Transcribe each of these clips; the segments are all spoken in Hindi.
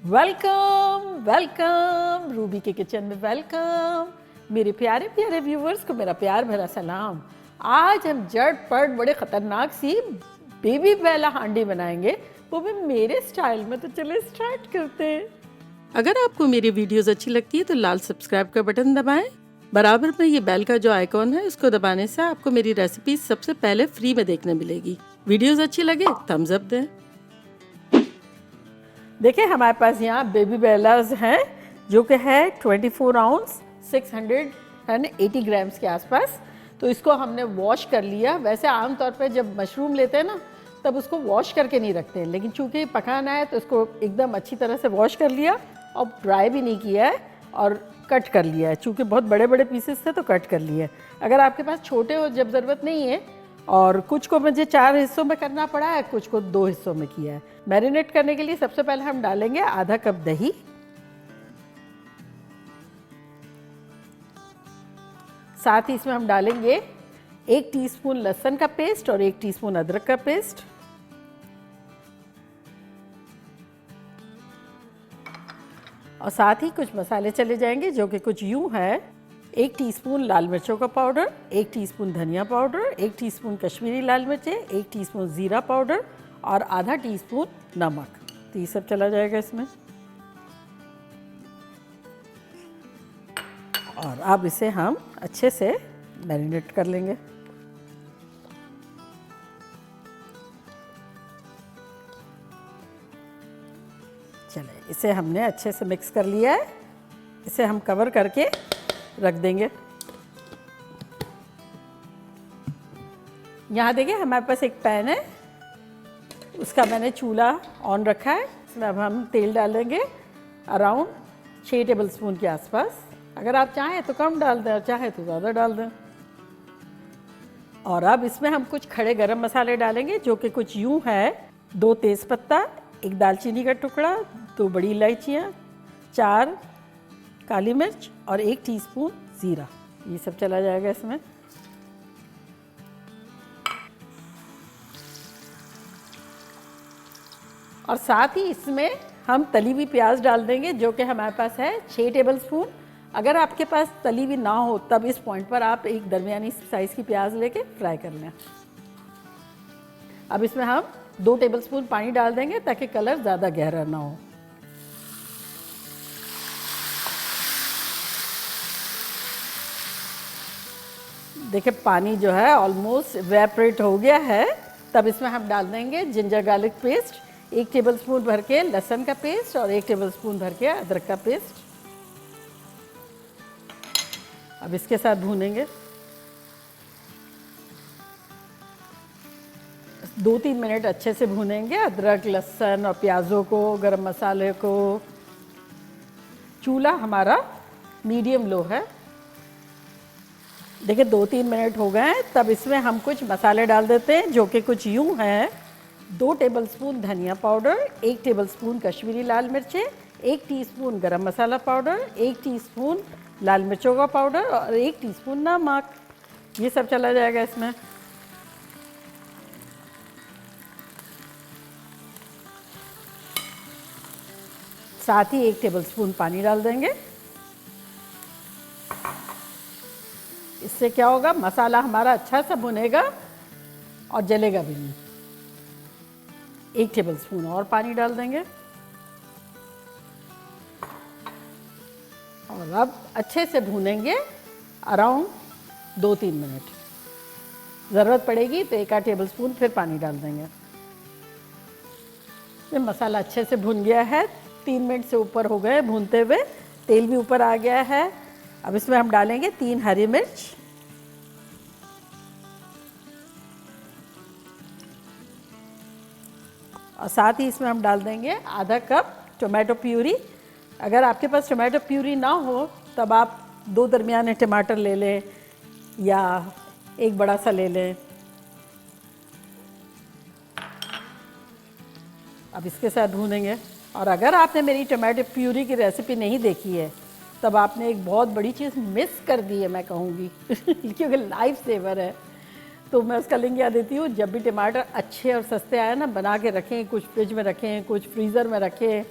वेलकम वेलकम रूबी के किचन में वेलकम। मेरे प्यारे प्यारे व्यूवर्स को मेरा प्यार भरा सलाम। आज हम झटपट बड़े ख़तरनाक सी बेबी बेला हांडी बनाएंगे, वो भी मेरे स्टाइल में। तो चलो स्टार्ट करते हैं। अगर आपको मेरी वीडियोस अच्छी लगती है तो लाल सब्सक्राइब का बटन दबाएं। बराबर में ये बेल का जो आइकॉन है इसको दबाने से आपको मेरी रेसिपी सबसे पहले फ्री में देखने मिलेगी। वीडियोस अच्छी लगे थम्स अप दें। देखिए हमारे पास यहाँ बेबी बेलाज हैं जो कि है 24 आउंस 680 ग्राम्स के आसपास। तो इसको हमने वॉश कर लिया। वैसे आमतौर पे जब मशरूम लेते हैं ना तब उसको वॉश करके नहीं रखते हैं, लेकिन चूंकि पकाना है तो इसको एकदम अच्छी तरह से वॉश कर लिया और ड्राई भी नहीं किया है और कट कर लिया है। चूंकि बहुत बड़े बड़े पीसेस थे तो कट कर लिया है। अगर आपके पास छोटे हो जब ज़रूरत नहीं है, और कुछ को मुझे 4 हिस्सों में करना पड़ा है, कुछ को 2 हिस्सों में किया है। मैरिनेट करने के लिए सबसे पहले हम डालेंगे आधा कप दही, साथ ही इसमें हम डालेंगे 1 टीस्पून लहसुन का पेस्ट और 1 टीस्पून अदरक का पेस्ट, और साथ ही कुछ मसाले चले जाएंगे जो कि कुछ यूं है। 1 टीस्पून लाल मिर्चों का पाउडर, 1 टीस्पून धनिया पाउडर, 1 टीस्पून कश्मीरी लाल मिर्चें, 1 टीस्पून ज़ीरा पाउडर और आधा टीस्पून नमक। तो ये सब चला जाएगा इसमें। और अब इसे हम अच्छे से मैरिनेट कर लेंगे। चलिए इसे हमने अच्छे से मिक्स कर लिया है। इसे हम कवर करके रख देंगे। यहाँ देखिए हमारे पास एक पैन है, उसका मैंने चूल्हा ऑन रखा है। इसमें अब हम तेल डालेंगे अराउंड 6 टेबलस्पून के आसपास। अगर आप चाहें तो कम डाल दें और चाहे तो ज़्यादा डाल दें। और अब इसमें हम कुछ खड़े गरम मसाले डालेंगे जो कि कुछ यूं है। 2 तेज़पत्ता, 1 दालचीनी का टुकड़ा, 2 बड़ी इलायचियाँ, 4 काली मिर्च और 1 टीस्पून ज़ीरा। ये सब चला जाएगा इसमें। और साथ ही इसमें हम तली हुई प्याज डाल देंगे जो कि हमारे पास है 6 टेबलस्पून। अगर आपके पास तली हुई ना हो तब इस पॉइंट पर आप एक दरमियानी साइज़ की प्याज लेके फ्राई कर लें। अब इसमें हम 2 टेबलस्पून पानी डाल देंगे ताकि कलर ज़्यादा गहरा ना हो। देखिए पानी जो है ऑलमोस्ट इवेपोरेट हो गया है। तब इसमें हम डाल देंगे जिंजर गार्लिक पेस्ट, 1 टेबलस्पून भर के लहसुन का पेस्ट और 1 टेबलस्पून भर के अदरक का पेस्ट। अब इसके साथ भूनेंगे। 2-3 मिनट अच्छे से भूनेंगे अदरक, लहसुन और प्याज़ों को, गरम मसाले को। चूल्हा हमारा मीडियम लो है। देखिए 2-3 मिनट हो गए हैं। तब इसमें हम कुछ मसाले डाल देते हैं जो कि कुछ यूं हैं। 2 टेबलस्पून धनिया पाउडर, 1 टेबलस्पून कश्मीरी लाल मिर्चें, 1 टीस्पून गरम मसाला पाउडर, 1 टीस्पून लाल मिर्चों का पाउडर और 1 टीस्पून नमक। ये सब चला जाएगा इसमें। साथ ही 1 टेबलस्पून पानी डाल देंगे। इससे क्या होगा, मसाला हमारा अच्छा सा भुनेगा और जलेगा भी नहीं। 1 टेबलस्पून और पानी डाल देंगे। और अब अच्छे से भूनेंगे अराउंड 2-3 मिनट। ज़रूरत पड़ेगी तो 1 टेबलस्पून फिर पानी डाल देंगे। ये मसाला अच्छे से भुन गया है। 3 मिनट से ऊपर हो गए भूनते हुए। तेल भी ऊपर आ गया है। अब इसमें हम डालेंगे 3 हरी मिर्च, और साथ ही इसमें हम डाल देंगे आधा कप टोमेटो प्यूरी। अगर आपके पास टोमेटो प्यूरी ना हो तब आप 2 दरमियाने टमाटर ले लें या 1 बड़ा सा ले लें। अब इसके साथ भूनेंगे। और अगर आपने मेरी टोमेटो प्यूरी की रेसिपी नहीं देखी है तब आपने एक बहुत बड़ी चीज़ मिस कर दी है, मैं कहूँगी क्योंकि लाइफ सेवर है। तो मैं उसका लिंक याद देती हूँ। जब भी टमाटर अच्छे और सस्ते आए ना, बना के रखें, कुछ फ्रिज में रखें, कुछ फ्रीज़र में रखें,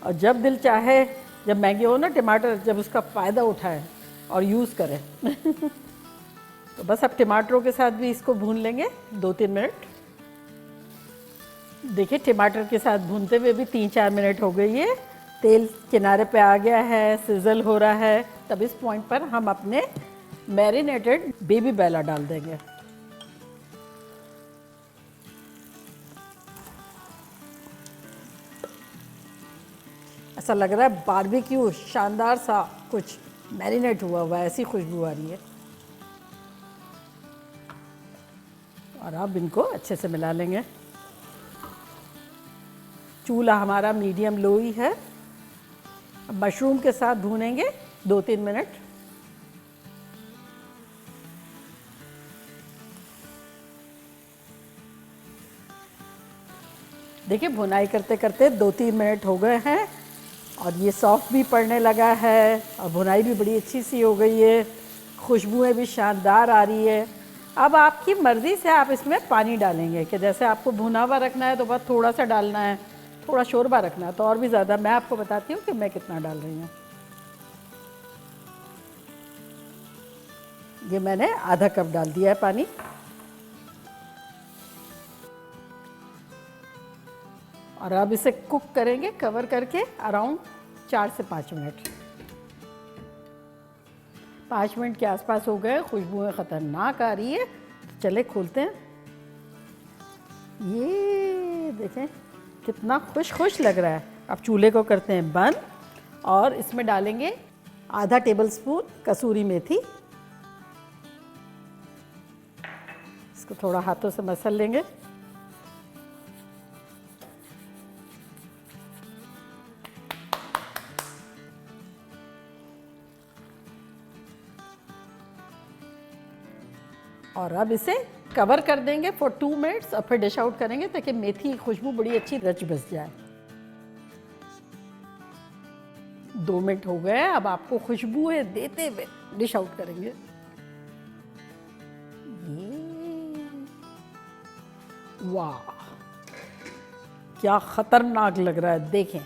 और जब दिल चाहे, जब महंगे हो ना टमाटर, जब उसका फ़ायदा उठाएं और यूज़ करें। तो बस अब टमाटरों के साथ भी इसको भून लेंगे 2-3 मिनट। देखिए टमाटर के साथ भूनते हुए भी 3-4 मिनट हो गई है, तेल किनारे पे आ गया है, सिजल हो रहा है। तब इस पॉइंट पर हम अपने मैरिनेटेड बेबी बेला डाल देंगे। ऐसा लग रहा है बारबेक्यू शानदार सा कुछ मैरिनेट हुआ हुआ है, ऐसी खुशबू आ रही है। और अब इनको अच्छे से मिला लेंगे। चूल्हा हमारा मीडियम लो ही है। अब मशरूम के साथ भूनेंगे 2-3 मिनट। देखिए भुनाई करते करते 2-3 मिनट हो गए हैं और ये सॉफ्ट भी पड़ने लगा है और भुनाई भी बड़ी अच्छी सी हो गई है, खुशबुएं भी शानदार आ रही है। अब आपकी मर्ज़ी से आप इसमें पानी डालेंगे कि जैसे आपको भुना हुआ रखना है तो बस थोड़ा सा डालना है, थोड़ा शोरबा रखना है तो और भी ज़्यादा। मैं आपको बताती हूँ कि मैं कितना डाल रही हूँ। ये मैंने आधा कप डाल दिया है पानी। और अब इसे कुक करेंगे कवर करके अराउंड 4 से 5 मिनट। 5 मिनट के आसपास हो गए, खुशबुएं ख़तरनाक आ रही है। तो चले खोलते हैं। ये देखें कितना खुश लग रहा है। अब चूल्हे को करते हैं बंद और इसमें डालेंगे आधा टेबलस्पून कसूरी मेथी। इसको थोड़ा हाथों से मसल लेंगे। और अब इसे कवर कर देंगे फॉर 2 मिनट्स और फिर डिश आउट करेंगे ताकि मेथी की खुशबू बड़ी अच्छी रच बस जाए। 2 मिनट हो गए, अब आपको खुशबुएं देते हुए डिश आउट करेंगे। वाह क्या खतरनाक लग रहा है, देखें।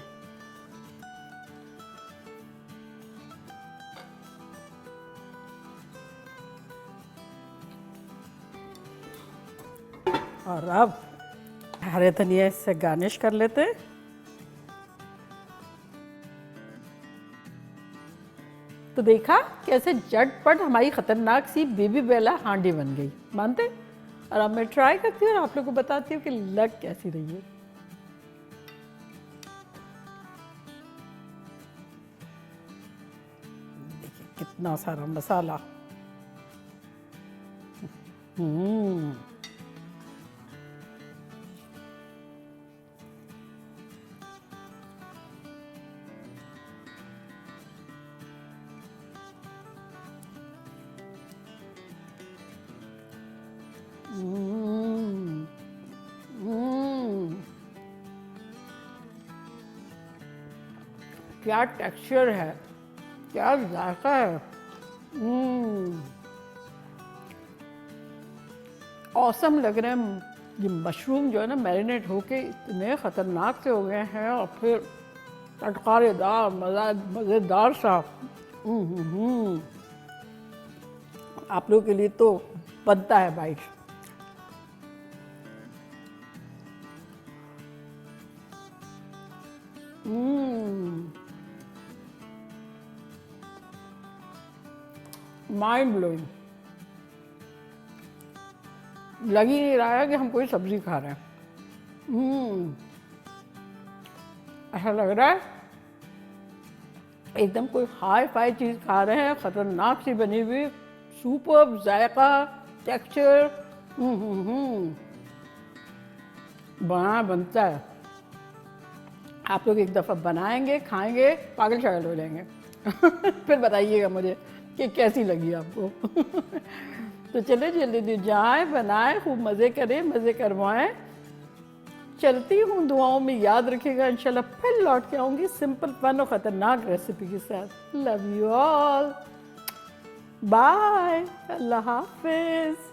और अब हरे धनिया से गार्निश कर लेते हैं। तो देखा कैसे झटपट हमारी खतरनाक सी बेबी बेला हांडी बन गई, मानते? और अब मैं ट्राई करती हूँ और आप लोग को बताती हूँ कि लग कैसी रही है। देखिए कितना सारा मसाला। क्या टेक्सचर है, क्या जायका है। ऑसम लग रहे हैं। ये मशरूम जो है ना मैरिनेट होके इतने ख़तरनाक से हो गए हैं और फिर चटकारेदार मज़ेदार सा। आप लोगों के लिए तो बनता है बाइट। Mind blowing. लग ही नहीं रहा है कि हम कोई सब्जी खा रहे हैं। ऐसा लग रहा है एकदम कोई हाई फाई चीज़ खा रहे हैं, खतरनाक सी बनी हुई, सुपर्ब जायका, टेक्सचर। बनता है। आप लोग एक दफ़ा बनाएंगे, खाएंगे, पागल शागल हो जाएंगे। फिर बताइएगा मुझे कि कैसी लगी आपको। तो चले जल्दी जाएं, बनाएं, खूब मज़े करें, मज़े करवाएं। चलती हूँ, दुआओं में याद रखिएगा। इंशाल्लाह फिर लौट के आऊँगी सिंपल फन और ख़तरनाक रेसिपी के साथ। लव यू ऑल, बाय, अल्लाह हाफिज़।